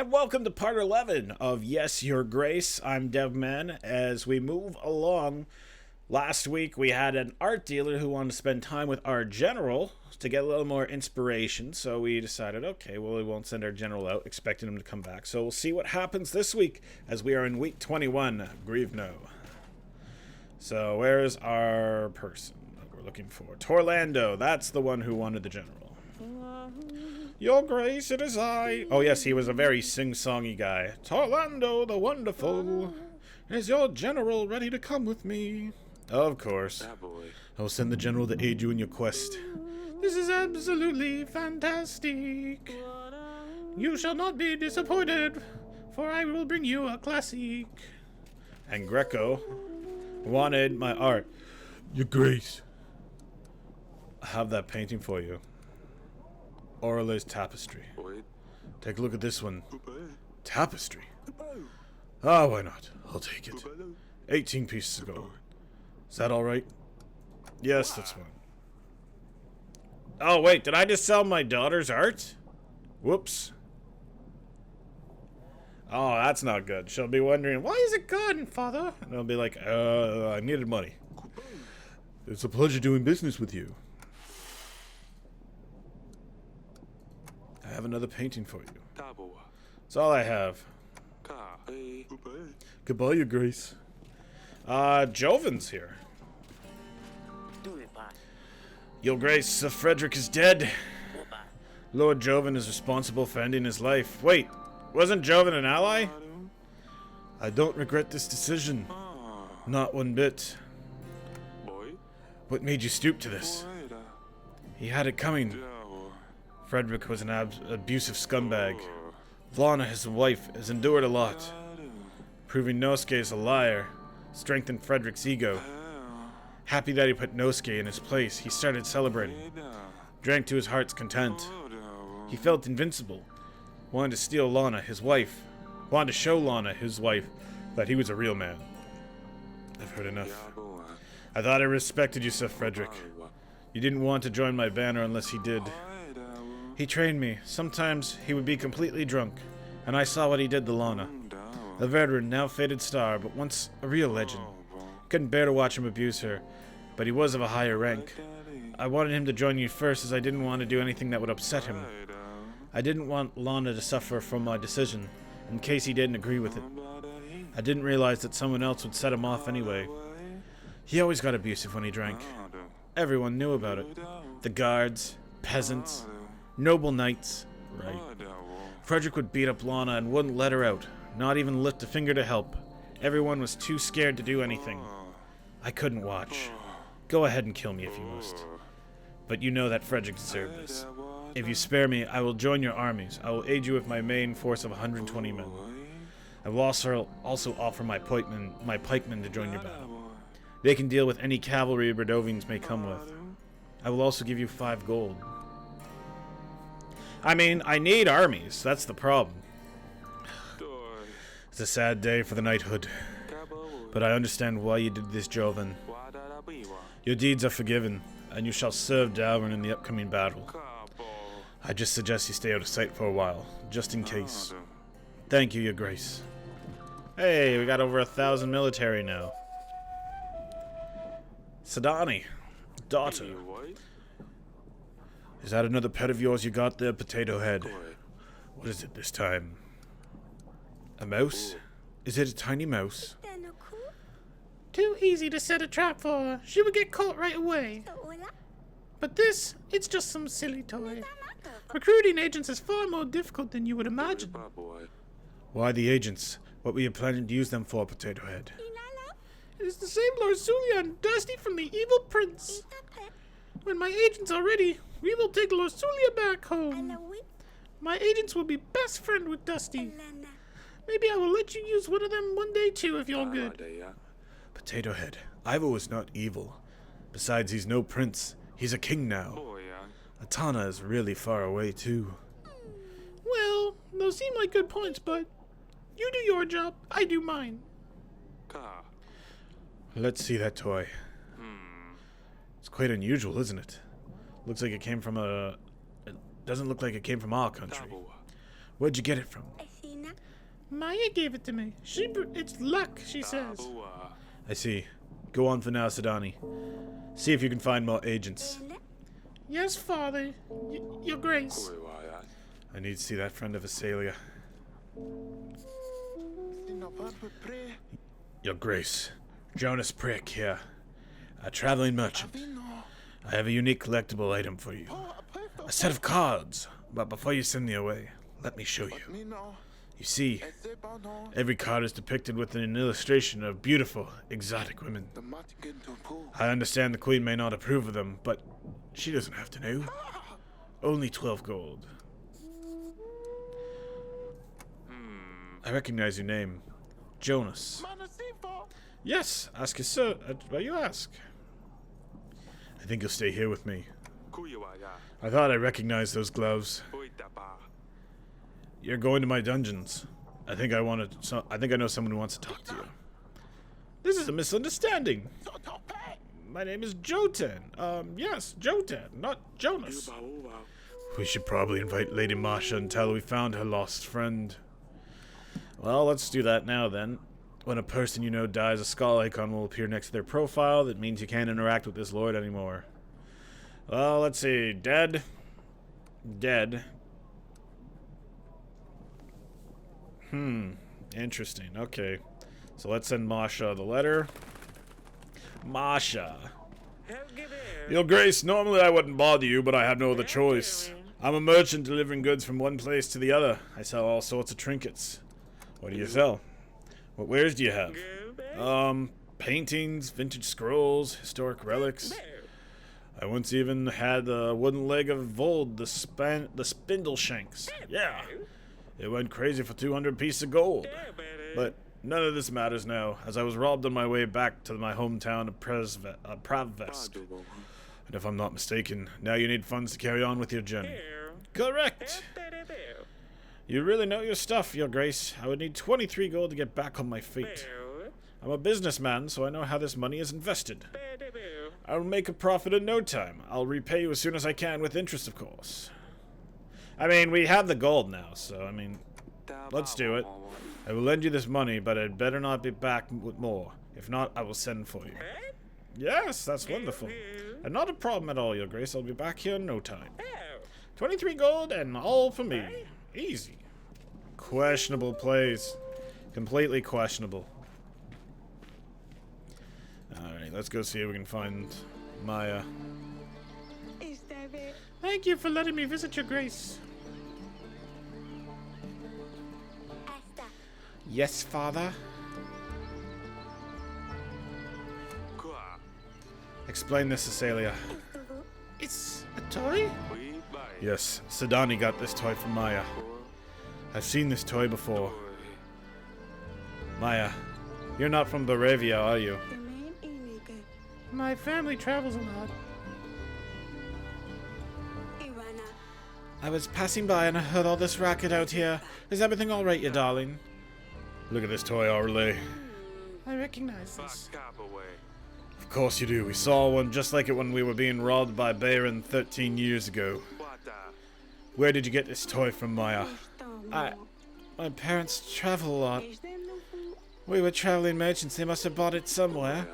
And welcome to part 11 of Yes, Your Grace. I'm Devman. As we move along, last week we had an art dealer who wanted to spend time with our general to get a little more inspiration. So we decided, okay, well, we won't send our general out, expecting him to come back. So we'll see what happens this week as we are in week 21, Grievno. So where's our person that we're looking for? Torlando, that's the one who wanted the general. Your Grace, it is I. Oh yes, he was a very sing-songy guy. Torlando the Wonderful. Is your general ready to come with me? Of course. I'll send the general to aid you in your quest. This is absolutely fantastic. You shall not be disappointed, for I will bring you a classic. And Greco wanted my art. Your Grace, I have that painting for you. Orle's tapestry. Take a look at this one. Tapestry? Ah, why not? I'll take it. 18 pieces of gold. Is that alright? Yes, that's fine. Oh, wait, did I just sell my daughter's art? Whoops. Oh, that's not good. She'll be wondering, why is it gone, father? And I'll be like, I needed money. It's a pleasure doing business with you. I have another painting for you. That's all I have. Goodbye, Your Grace. Joven's here. Your Grace, Sir Frederick is dead. Lord Joven is responsible for ending his life. Wait, wasn't Joven an ally? I don't regret this decision. Not one bit. What made you stoop to this? He had it coming. Frederick was an abusive scumbag. Vlana, his wife, has endured a lot. Proving Nosuke is a liar strengthened Frederick's ego. Happy that he put Nosuke in his place, he started celebrating. Drank to his heart's content. He felt invincible. Wanted to steal Lana, his wife. Wanted to show Lana, his wife, that he was a real man. I've heard enough. I thought I respected you, Sir Frederick. You didn't want to join my banner unless he did. He trained me. Sometimes he would be completely drunk, and I saw what he did to Lana. A veteran, now faded star, but once a real legend. Couldn't bear to watch him abuse her, but he was of a higher rank. I wanted him to join you first, as I didn't want to do anything that would upset him. I didn't want Lana to suffer from my decision, in case he didn't agree with it. I didn't realize that someone else would set him off anyway. He always got abusive when he drank. Everyone knew about it. The guards, peasants, noble knights. Right. Frederick would beat up Lana and wouldn't let her out, not even lift a finger to help. Everyone was too scared to do anything. I couldn't watch. Go ahead and kill me if you must. But you know that Frederick deserved this. If you spare me, I will join your armies. I will aid you with my main force of 120 men. I will also offer my pikemen to join your battle. They can deal with any cavalry Radovians may come with. I will also give you 5 gold. I mean, I need armies. That's the problem. It's a sad day for the knighthood. But I understand why you did this, Joven. Your deeds are forgiven, and you shall serve Devman in the upcoming battle. I just suggest you stay out of sight for a while, just in case. Thank you, Your Grace. Hey, we got over 1,000 military now. Sadani, daughter. Is that another pet of yours you got there, Potato Head? What is it this time? A mouse? Is it a tiny mouse? Too easy to set a trap for her. She would get caught right away. But this, it's just some silly toy. Recruiting agents is far more difficult than you would imagine. Why the agents? What were you planning to use them for, Potato Head? It is to save Lord Sulia and Dusty from the evil prince. When my agents are ready, we will take Lord Sulia back home. My agents will be best friend with Dusty. Maybe I will let you use one of them one day too if you're good. Potato Head, Ivo was not evil. Besides, he's no prince. He's a king now. Atana is really far away too. Well, those seem like good points, but you do your job, I do mine. Let's see that toy. It's quite unusual, isn't it? Looks like it doesn't look like it came from our country. Where'd you get it from? Maya gave it to me. It's luck, she says. I see. Go on for now, Sidani. See if you can find more agents. Yes, Father. Your Grace. I need to see that friend of Asalia. Your Grace, Jonas Prick here, a traveling merchant. I have a unique collectible item for you. A set of cards. But before you send me away, let me show you. You see, every card is depicted with an illustration of beautiful, exotic women. I understand the Queen may not approve of them, but she doesn't have to know. Only 12 gold. I recognize your name. Jonas. Yes, ask your sir. Why you ask? I think you'll stay here with me. I thought I recognized those gloves. You're going to my dungeons. I think I know someone who wants to talk to you. This is a misunderstanding. My name is Jotan. Yes, Jotan, not Jonas. We should probably invite Lady Masha and tell her we found her lost friend. Well, let's do that now then. When a person you know dies, a skull icon will appear next to their profile. That means you can't interact with this lord anymore. Well, let's see. Dead. Dead. Interesting. Okay. So let's send Masha the letter. Masha. Your Grace, normally I wouldn't bother you, but I have no other choice. I'm a merchant delivering goods from one place to the other. I sell all sorts of trinkets. What do you sell? What wares do you have? Paintings, vintage scrolls, historic relics. I once even had the wooden leg of Vold, the spindle shanks. Yeah. It went crazy for 200 pieces of gold. But none of this matters now, as I was robbed on my way back to my hometown of Pravvesk. And if I'm not mistaken, now you need funds to carry on with your journey. Correct! You really know your stuff, Your Grace. I would need 23 gold to get back on my feet. I'm a businessman, so I know how this money is invested. I'll make a profit in no time. I'll repay you as soon as I can, with interest, of course. I mean, we have the gold now, so, I mean, let's do it. I will lend you this money, but I'd better not be back with more. If not, I will send for you. Yes, that's wonderful. And not a problem at all, Your Grace. I'll be back here in no time. 23 gold and all for me. Easy. Questionable plays. Completely questionable. Alright, let's go see if we can find Maya. Thank you for letting me visit Your Grace. Yes, Father? Explain this, Cecilia. It's a toy? Yes, Sidani got this toy from Maya. I've seen this toy before. Maya, you're not from Baravia, are you? My family travels a lot. I was passing by and I heard all this racket out here. Is everything alright, you darling? Look at this toy, Orle. I recognize this. Of course you do. We saw one just like it when we were being robbed by Baron 13 years ago. Where did you get this toy from, Maya? My parents travel a lot. We were traveling merchants. They must have bought it somewhere.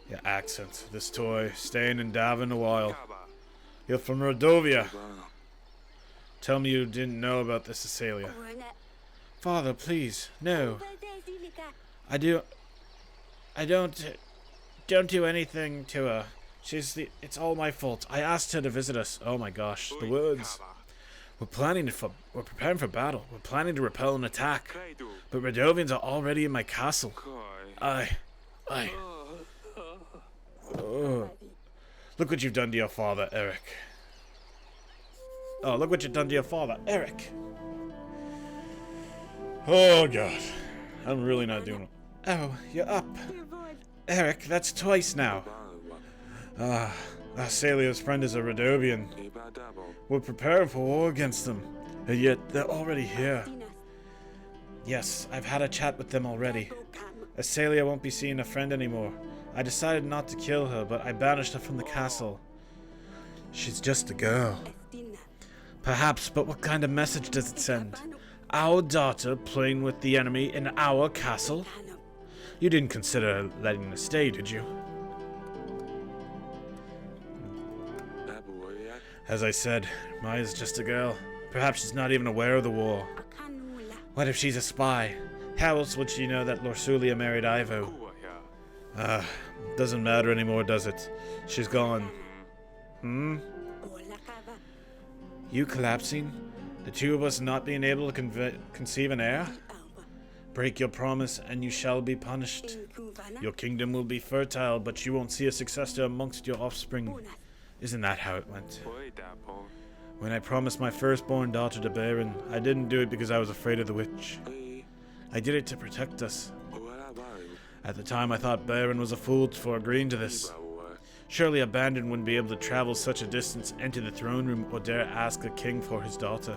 Your accent. This toy. Staying in Devman a while. You're from Radovia. Tell me you didn't know about this, Cecilia. Father, please. No. I don't do anything to her. It's all my fault. I asked her to visit us. Oh my gosh, the words. We're preparing for battle. We're planning to repel an attack. But Radovians are already in my castle. Oh. Look what you've done to your father, Eric. Oh, look what you've done to your father, Eric. Oh god. I'm really not doing it. Oh, you're up. Eric, that's twice now. Celia's friend is a Radovian. We're preparing for war against them, and yet they're already here. Yes, I've had a chat with them already. Celia won't be seeing a friend anymore. I decided not to kill her, but I banished her from the castle. She's just a girl. Perhaps, but what kind of message does it send? Our daughter playing with the enemy in our castle? You didn't consider letting her stay, did you? As I said, Maya's just a girl. Perhaps she's not even aware of the war. What if she's a spy? How else would she know that Lorsulia married Ivo? Doesn't matter anymore, does it? She's gone. You collapsing? The two of us not being able to conceive an heir? Break your promise and you shall be punished. Your kingdom will be fertile, but you won't see a successor amongst your offspring. Isn't that how it went? When I promised my firstborn daughter to Baron, I didn't do it because I was afraid of the witch. I did it to protect us. At the time I thought Baron was a fool for agreeing to this. Surely a bandit wouldn't be able to travel such a distance, enter the throne room, or dare ask a king for his daughter.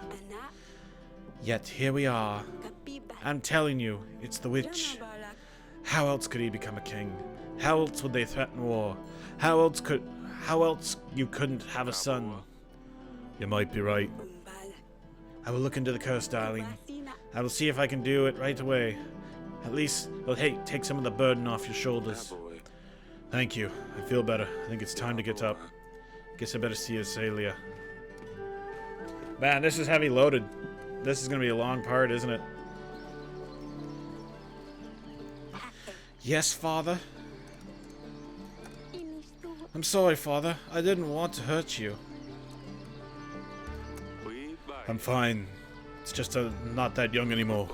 Yet here we are. I'm telling you, it's the witch. How else could he become a king? How else would they threaten war? How else you couldn't have a son? You might be right. I will look into the curse, darling. I will see if I can do it right away. At least, well, hey, take some of the burden off your shoulders. Thank you. I feel better. I think it's time to get up. Guess I better see Azalea. Man, this is heavy loaded. This is going to be a long part, isn't it? Yes, Father? I'm sorry, Father. I didn't want to hurt you. I'm fine. It's just not that young anymore.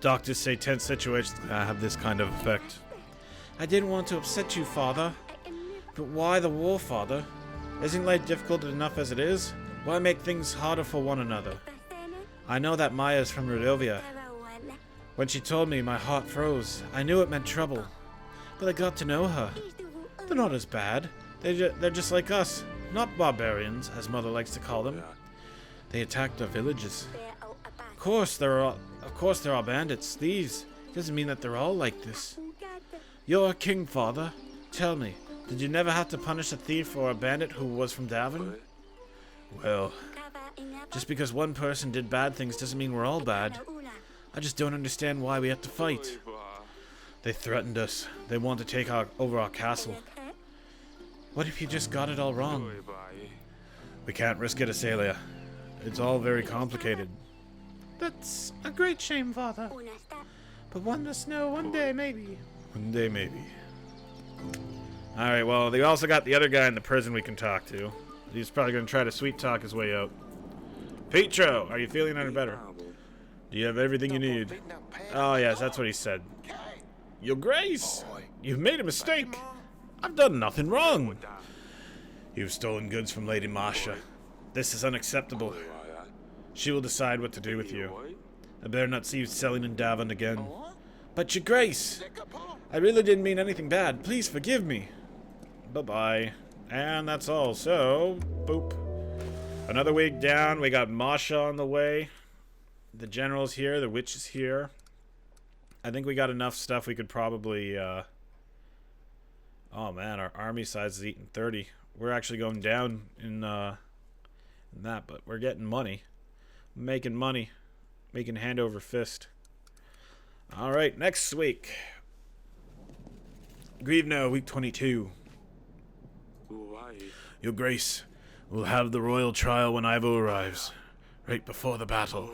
Doctors say tense situations have this kind of effect. I didn't want to upset you, Father. But why the war, Father? Isn't life difficult enough as it is? Why make things harder for one another? I know that Maya's from Radovia. When she told me, my heart froze. I knew it meant trouble. But I got to know her. They're not as bad. They're just like us. Not barbarians, as Mother likes to call them. They attacked our villages. Of course there are bandits, thieves. Doesn't mean that they're all like this. You're a king, Father. Tell me, did you never have to punish a thief or a bandit who was from Devman? Well, just because one person did bad things doesn't mean we're all bad. I just don't understand why we have to fight. They threatened us. They want to take over our castle. What if you just got it all wrong? We can't risk it, Azalea. It's all very complicated. That's a great shame, Father. But one must know one day, maybe. One day, maybe. Alright, well, they also got the other guy in the prison we can talk to. He's probably going to try to sweet talk his way out. Petro, are you feeling any better? Do you have everything you need? Oh, yes, that's what he said. Your Grace, you've made a mistake. I've done nothing wrong. You've stolen goods from Lady Masha. This is unacceptable. She will decide what to do with you. I better not see you selling in Devon again. But your Grace, I really didn't mean anything bad. Please forgive me. Bye-bye. And that's all. So, boop. Another week down. We got Masha on the way. The general's here. The witch is here. I think we got enough stuff we could probably... Oh, man. Our army size is eating 30. We're actually going down in that, but we're getting money. Making money. Making hand over fist. Alright, next week. Grievno, week 22. Your Grace, we'll have the royal trial when Ivo arrives. Right before the battle.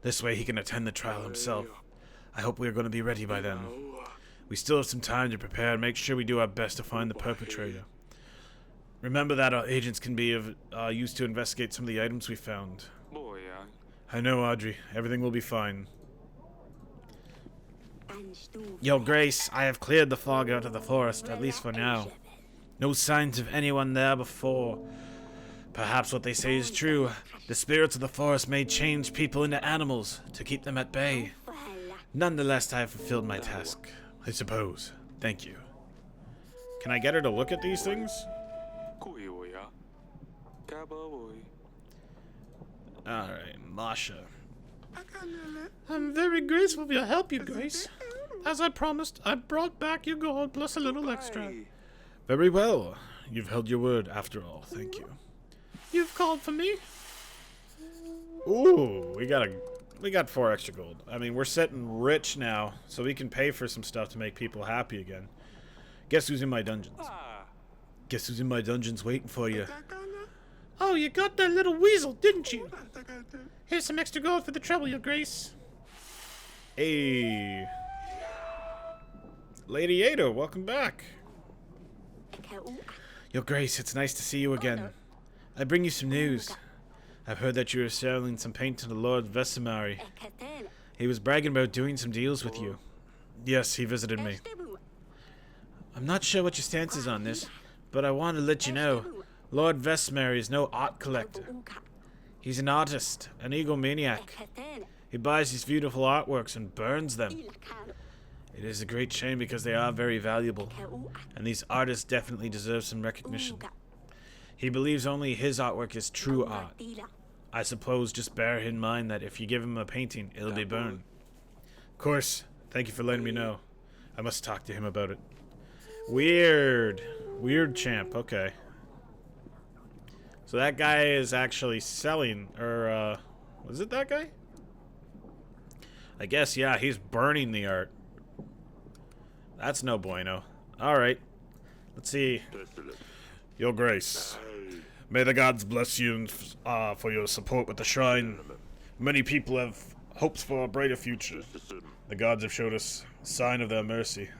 This way he can attend the trial himself. I hope we are going to be ready by then. We still have some time to prepare and make sure we do our best to find the perpetrator. Remember that our agents can be used to investigate some of the items we found. I know, Audrey. Everything will be fine. Your Grace, I have cleared the fog out of the forest, at least for now. No signs of anyone there before. Perhaps what they say is true. The spirits of the forest may change people into animals to keep them at bay. Nonetheless, I have fulfilled my task, I suppose. Thank you. Can I get her to look at these things? Alright, Masha. I'm very grateful for your help, Your Grace. As I promised, I brought back your gold plus a little extra. Very well. You've held your word after all. Thank you. You've called for me? Ooh, we got a We got 4 extra gold. I mean, we're sitting rich now, so we can pay for some stuff to make people happy again. Guess who's in my dungeons? Guess who's in my dungeons waiting for you? Oh, you got that little weasel, didn't you? Here's some extra gold for the trouble, Your Grace. Hey. Lady Ada, welcome back. Your Grace, it's nice to see you again. I bring you some news. I've heard that you are selling some paint to the Lord Vesemari. He was bragging about doing some deals with you. Yes, he visited me. I'm not sure what your stance is on this, but I want to let you know, Lord Vesemari is no art collector. He's an artist, an egomaniac. He buys these beautiful artworks and burns them. It is a great shame because they are very valuable, and these artists definitely deserve some recognition. He believes only his artwork is true art. I suppose just bear in mind that if you give him a painting, it'll be burned. Of course, thank you for letting me know. I must talk to him about it. Weird. Weird champ, okay. So that guy is actually selling, or, was it that guy? I guess, yeah, he's burning the art. That's no bueno. Alright. Let's see. Your Grace. May the gods bless you for your support with the shrine. Many people have hopes for a brighter future. The gods have showed us a sign of their mercy.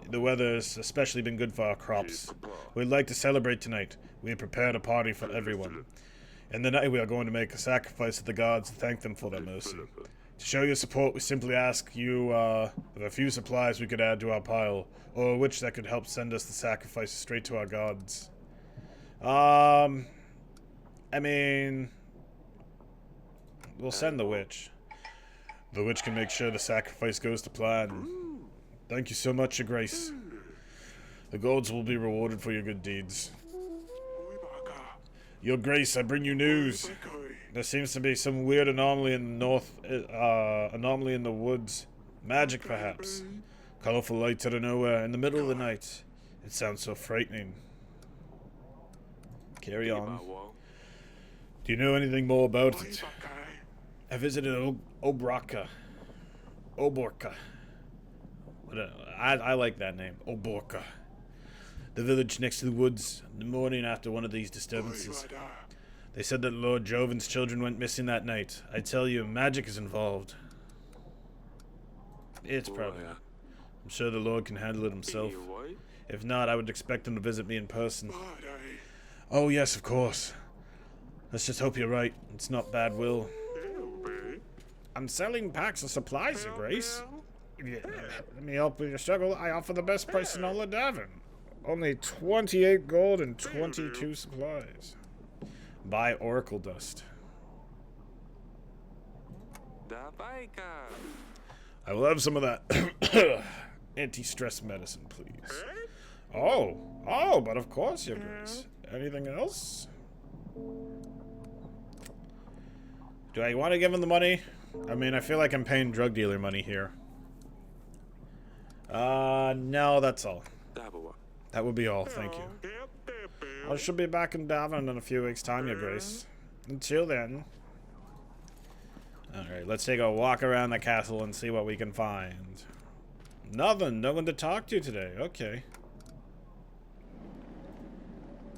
The weather has especially been good for our crops. We'd like to celebrate tonight. We have prepared a party for everyone. In the night we are going to make a sacrifice to the gods to thank them for their mercy. To show your support, we simply ask you of a few supplies we could add to our pile, or which that could help send us the sacrifices straight to our gods. I mean, we'll send the witch. The witch can make sure the sacrifice goes to plan. Thank you so much, Your Grace. The gods will be rewarded for your good deeds. Your Grace, I bring you news. There seems to be some weird anomaly in the anomaly in the woods. Magic, perhaps. Colorful lights out of nowhere in the middle of the night. It sounds so frightening. Carry on. Do you know anything more about it? I visited Oborka. I like that name. Oborka. The village next to the woods, the morning after one of these disturbances. They said that Lord Joven's children went missing that night. I tell you, magic is involved. It's probably. I'm sure the Lord can handle it himself. If not, I would expect him to visit me in person. Oh yes, of course. Let's just hope you're right. It's not bad will. I'm selling packs of supplies, Your Grace. Yeah, let me help with your struggle. I offer the best price in all of Devon. Only 28 gold and 22 supplies. Buy Oracle Dust. I will have some of that anti-stress medicine, please. Oh, but of course, Your Grace. Anything else? Do I want to give him the money? I mean, I feel like I'm paying drug dealer money here. No, that's all. That would be all, thank you. I should be back in Devon in a few weeks' time, Your Grace. Until then. Alright, let's take a walk around the castle and see what we can find. Nothing, no one to talk to today, okay.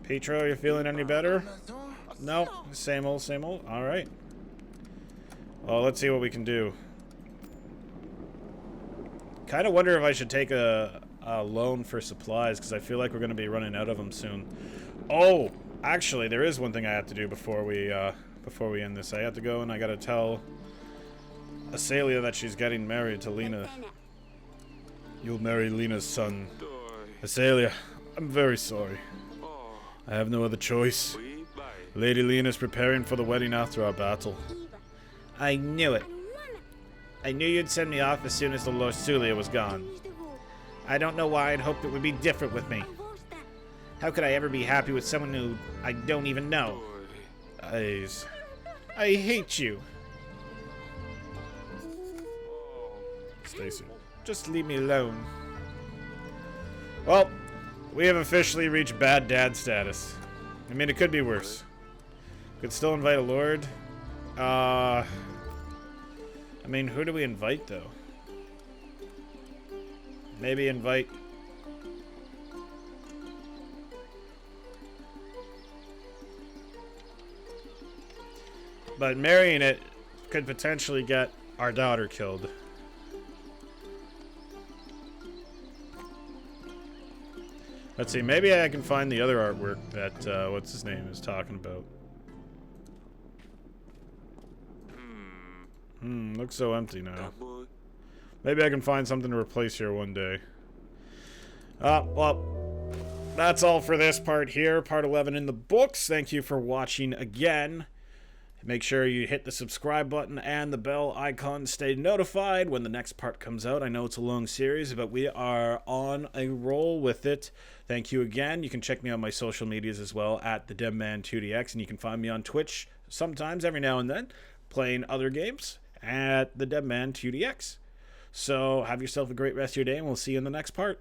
Petro, you feeling any better? No, same old, alright. Well, let's see what we can do. Kind of wonder if I should take a loan for supplies, because I feel like we're going to be running out of them soon. Oh, actually, there is one thing I have to do before we end this. I have to go and I got to tell Asalia that she's getting married to Lena. You'll marry Lena's son. Asalia, I'm very sorry. I have no other choice. Lady Lena's preparing for the wedding after our battle. I knew it. I knew you'd send me off as soon as the Lorsulia was gone. I don't know why I'd hoped it would be different with me. How could I ever be happy with someone who I don't even know? I hate you. Stacy, just leave me alone. Well, we have officially reached bad dad status. I mean, it could be worse. Could still invite a lord. I mean, who do we invite, though? Maybe invite... But marrying it could potentially get our daughter killed. Let's see, maybe I can find the other artwork that, what's his name, is talking about. Looks so empty now. Maybe I can find something to replace here one day. Well, that's all for this part here. Part 11 in the books. Thank you for watching again. Make sure you hit the subscribe button and the bell icon to stay notified when the next part comes out. I know it's a long series, but we are on a roll with it. Thank you again. You can check me on my social medias as well at the Devman2DX, and you can find me on Twitch sometimes, every now and then, playing other games at the Devman2DX. So have yourself a great rest of your day, and we'll see you in the next part.